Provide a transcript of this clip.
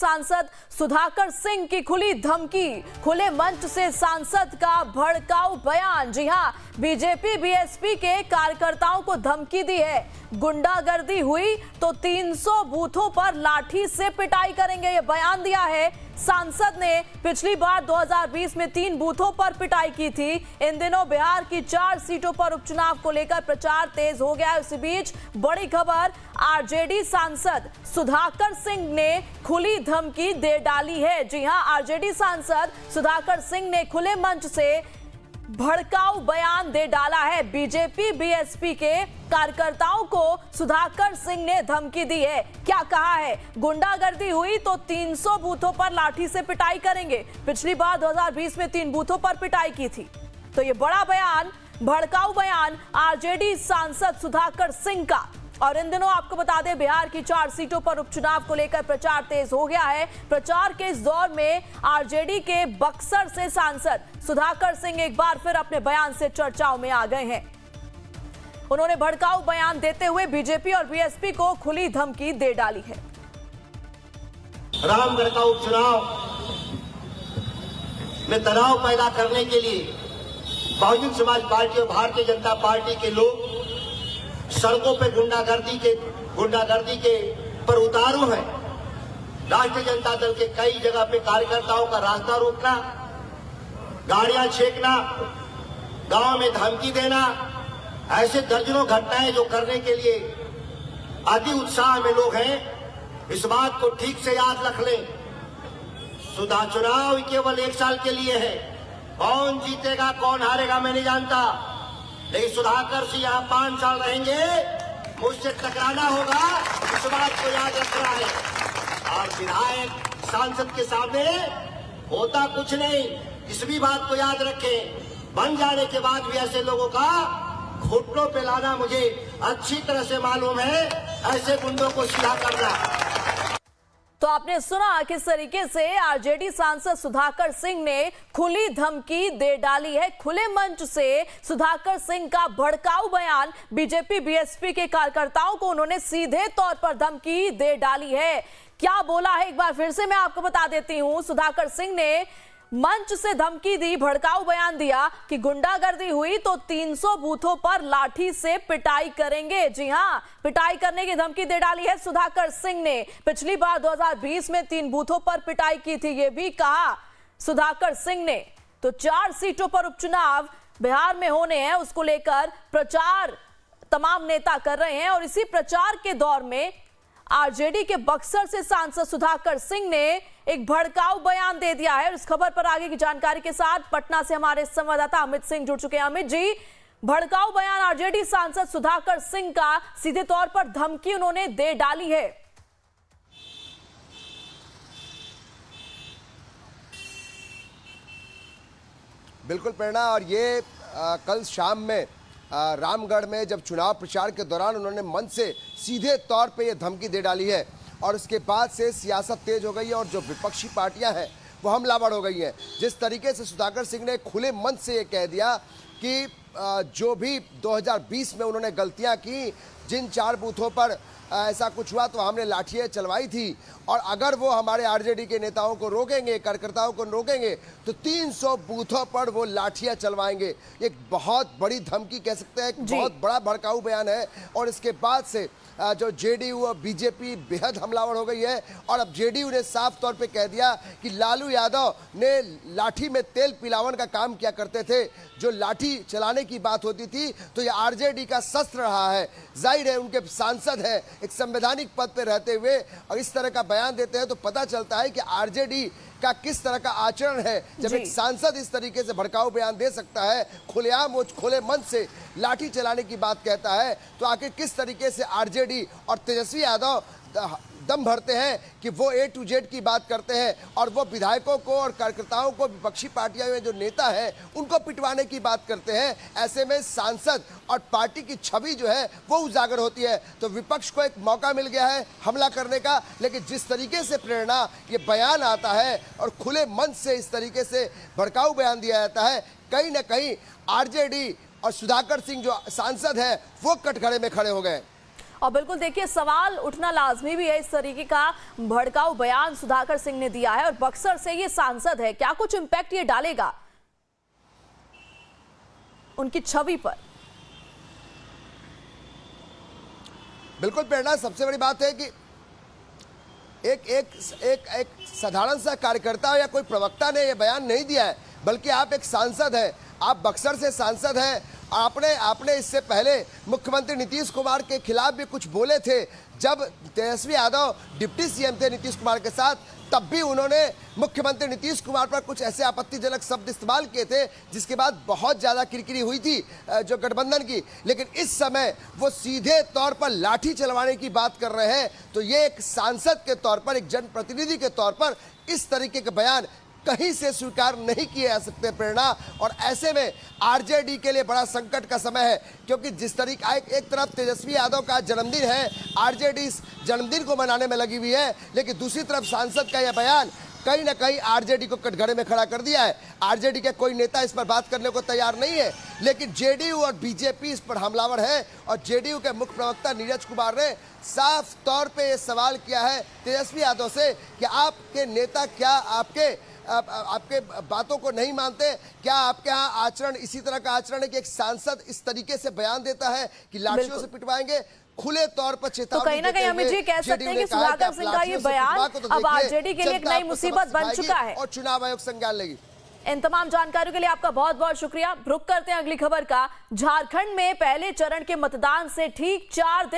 सांसद सुधाकर सिंह की खुली धमकी, खुले मंच से सांसद का भड़काऊ बयान। जी हां, बीजेपी बीएसपी के कार्यकर्ताओं को धमकी दी है, गुंडागर्दी हुई तो 300 बूथों पर लाठी से पिटाई करेंगे, ये बयान दिया है। सांसद ने पिछली बार 2020 में 3 बूथों पर पिटाई की थी। इन दिनों बिहार की 4 सीटों पर उपचुनाव को लेकर प्रचार तेज हो गया है। इसी बीच बड़ी खबर, आरजेडी सांसद सुधाकर सिंह ने खुली धमकी दे डाली है। जी हां, आरजेडी सांसद सुधाकर सिंह ने खुले मंच से भड़काऊ बयान दे डाला है। बीजेपी बीएसपी के कार्यकर्ताओं को सुधाकर सिंह ने धमकी दी है। क्या कहा है? गुंडागर्दी हुई तो 300 बूथों पर लाठी से पिटाई करेंगे। पिछली बार 2020 में 3 बूथों पर पिटाई की थी। तो ये बड़ा बयान, भड़काऊ बयान आरजेडी सांसद सुधाकर सिंह का। और इन दिनों आपको बता दें, बिहार की 4 सीटों पर उपचुनाव को लेकर प्रचार तेज हो गया है। प्रचार के इस दौर में आरजेडी के बक्सर से सांसद सुधाकर सिंह एक बार फिर अपने बयान से चर्चाओं में आ गए हैं। उन्होंने भड़काऊ बयान देते हुए बीजेपी और बीएसपी को खुली धमकी दे डाली है। रामगढ़ का उपचुनाव में तनाव पैदा करने के लिए बहुजन समाज पार्टी और भारतीय जनता पार्टी के लोग सड़कों पे गुंडागर्दी के पर उतारू है। राष्ट्रीय जनता दल के कई जगह पे कार्यकर्ताओं का रास्ता रोकना, गाड़ियां छेकना, गांव में धमकी देना, ऐसे दर्जनों घटनाएं जो करने के लिए अति उत्साह में लोग हैं। इस बात को ठीक से याद रख लें, चुनाव केवल 1 साल के लिए है। कौन जीतेगा कौन हारेगा मैं नहीं जानता, लेकिन सुधाकर सिंह यहाँ 5 साल रहेंगे, मुझसे टकराना होगा, इस बात को याद रखना है। और विधायक सांसद के सामने होता कुछ नहीं, इस भी बात को याद रखें। बन जाने के बाद भी ऐसे लोगों का घुटनों पे लाना मुझे अच्छी तरह से मालूम है, ऐसे गुंडों को सीधा करना। तो आपने सुना किस तरीके से आरजेडी सांसद सुधाकर सिंह ने खुली धमकी दे डाली है। खुले मंच से सुधाकर सिंह का भड़काऊ बयान, बीजेपी बीएसपी के कार्यकर्ताओं को उन्होंने सीधे तौर पर धमकी दे डाली है। क्या बोला है एक बार फिर से मैं आपको बता देती हूं। सुधाकर सिंह ने मंच से धमकी दी, भड़काऊ बयान दिया कि गुंडागर्दी हुई तो 300 बूथों पर लाठी से पिटाई करेंगे। जी हां, पिटाई करने की धमकी दे डाली है सुधाकर सिंह ने। पिछली बार 2020 में 3 बूथों पर पिटाई की थी, यह भी कहा सुधाकर सिंह ने। तो 4 सीटों पर उपचुनाव बिहार में होने हैं, उसको लेकर प्रचार तमाम नेता कर रहे हैं। और इसी प्रचार के दौर में आरजेडी के बक्सर से सांसद सुधाकर सिंह ने एक भड़काऊ बयान दे दिया है। इस खबर पर आगे की जानकारी के साथ पटना से हमारे संवाददाता अमित सिंह जुड़ चुके हैं। अमित जी, भड़काऊ बयान आरजेडी सांसद सुधाकर सिंह का, सीधे तौर पर धमकी उन्होंने दे डाली है। बिल्कुल प्रेरणा, और ये कल शाम में रामगढ़ में जब चुनाव प्रचार के दौरान उन्होंने मंच से सीधे तौर पे ये धमकी दे डाली है। और उसके बाद से सियासत तेज हो गई है और जो विपक्षी पार्टियां हैं वो हमलावर हो गई हैं। जिस तरीके से सुधाकर सिंह ने खुले मंच से ये कह दिया कि जो भी 2020 में उन्होंने गलतियां की, जिन 4 बूथों पर ऐसा कुछ हुआ तो हमने लाठियाँ चलवाई थी, और अगर वो हमारे आरजेडी के नेताओं को रोकेंगे, कार्यकर्ताओं को रोकेंगे तो 300 बूथों पर वो लाठियाँ चलवाएंगे। एक बहुत बड़ी धमकी कह सकते हैं, बहुत बड़ा भड़काऊ बयान है। और इसके बाद से जो जेडीयू और बीजेपी बेहद हमलावर हो गई है। और अब जेडीयू ने साफ तौर पे कह दिया कि लालू यादव ने लाठी में तेल पिलावन का काम किया करते थे। जो लाठी चलाने की बात होती थी तो ये आरजेडी का शस्त्र रहा है। जाहिर है उनके सांसद है, एक संवैधानिक पद पे रहते हुए और इस तरह का बयान देते हैं तो पता चलता है कि आरजेडी का किस तरह का आचरण है। जब एक सांसद इस तरीके से भड़काऊ बयान दे सकता है, खुलेआम खुले मंच से लाठी चलाने की बात कहता है, तो आखिर किस तरीके से आरजेडी और तेजस्वी यादव दम भरते हैं कि वो A to Z की बात करते हैं और वो विधायकों को और कार्यकर्ताओं को, विपक्षी पार्टियों में जो नेता है उनको पिटवाने की बात करते हैं। ऐसे में सांसद और पार्टी की छवि जो है वो उजागर होती है। तो विपक्ष को एक मौका मिल गया है हमला करने का। लेकिन जिस तरीके से प्रेरणा ये बयान आता है और खुले मंच से इस तरीके से भड़काऊ बयान दिया जाता है, कहीं ना कहीं आरजेडी और सुधाकर सिंह जो सांसद हैं वो कटघरे में खड़े हो गए। और बिल्कुल देखिए, सवाल उठना लाजमी भी है। इस तरीके का भड़काऊ बयान सुधाकर सिंह ने दिया है और बक्सर से ये सांसद है, क्या कुछ इंपैक्ट ये डालेगा उनकी छवि पर? बिल्कुल प्रेरणा, सबसे बड़ी बात है कि एक साधारण सा कार्यकर्ता या कोई प्रवक्ता ने यह बयान नहीं दिया है, बल्कि आप एक सांसद हैं, आप बक्सर से सांसद हैं। आपने इससे पहले मुख्यमंत्री नीतीश कुमार के खिलाफ भी कुछ बोले थे। जब तेजस्वी यादव डिप्टी सीएम थे नीतीश कुमार के साथ, तब भी उन्होंने मुख्यमंत्री नीतीश कुमार पर कुछ ऐसे आपत्तिजनक शब्द इस्तेमाल किए थे, जिसके बाद बहुत ज़्यादा किरकिरी हुई थी जो गठबंधन की। लेकिन इस समय वो सीधे तौर पर लाठी चलवाने की बात कर रहे हैं। तो ये एक सांसद के तौर पर, एक जनप्रतिनिधि के तौर पर इस तरीके के बयान कहीं से स्वीकार नहीं किए जा सकते प्रेरणा। और ऐसे में आरजेडी के लिए बड़ा संकट का समय है, क्योंकि जिस तरीके एक तरफ तेजस्वी यादव का जन्मदिन है, आरजेडी इस जन्मदिन को मनाने में लगी हुई है, लेकिन दूसरी तरफ सांसद का यह बयान कहीं ना कहीं आरजेडी को कटघरे में खड़ा कर दिया है। आरजेडी के कोई नेता इस पर बात करने को तैयार नहीं है, लेकिन जेडीयू और बीजेपी इस पर हमलावर है। और जेडीयू के मुख्य प्रवक्ता नीरज कुमार ने साफ तौर पे ये सवाल किया है तेजस्वी यादव से कि आपके नेता क्या आपके बातों को नहीं मानते? क्या आपके यहाँ आचरण इसी तरह का आचरण है कि एक सांसद इस तरीके से बयान देता है कि लाठियों से पिटवाएंगे? खुले तौर पर चेतावनी। तो कहीं ना कहीं अमित जी कह सकते हैं कि सुधाकर सिंह का ये बयान अब आरजेडी के लिए एक नई मुसीबत बन चुका है और चुनाव आयोग संज्ञान लेगी। इन तमाम जानकारियों के लिए आपका बहुत बहुत शुक्रिया। रुक करते हैं अगली खबर का। झारखंड में पहले चरण के मतदान से ठीक 4 दिन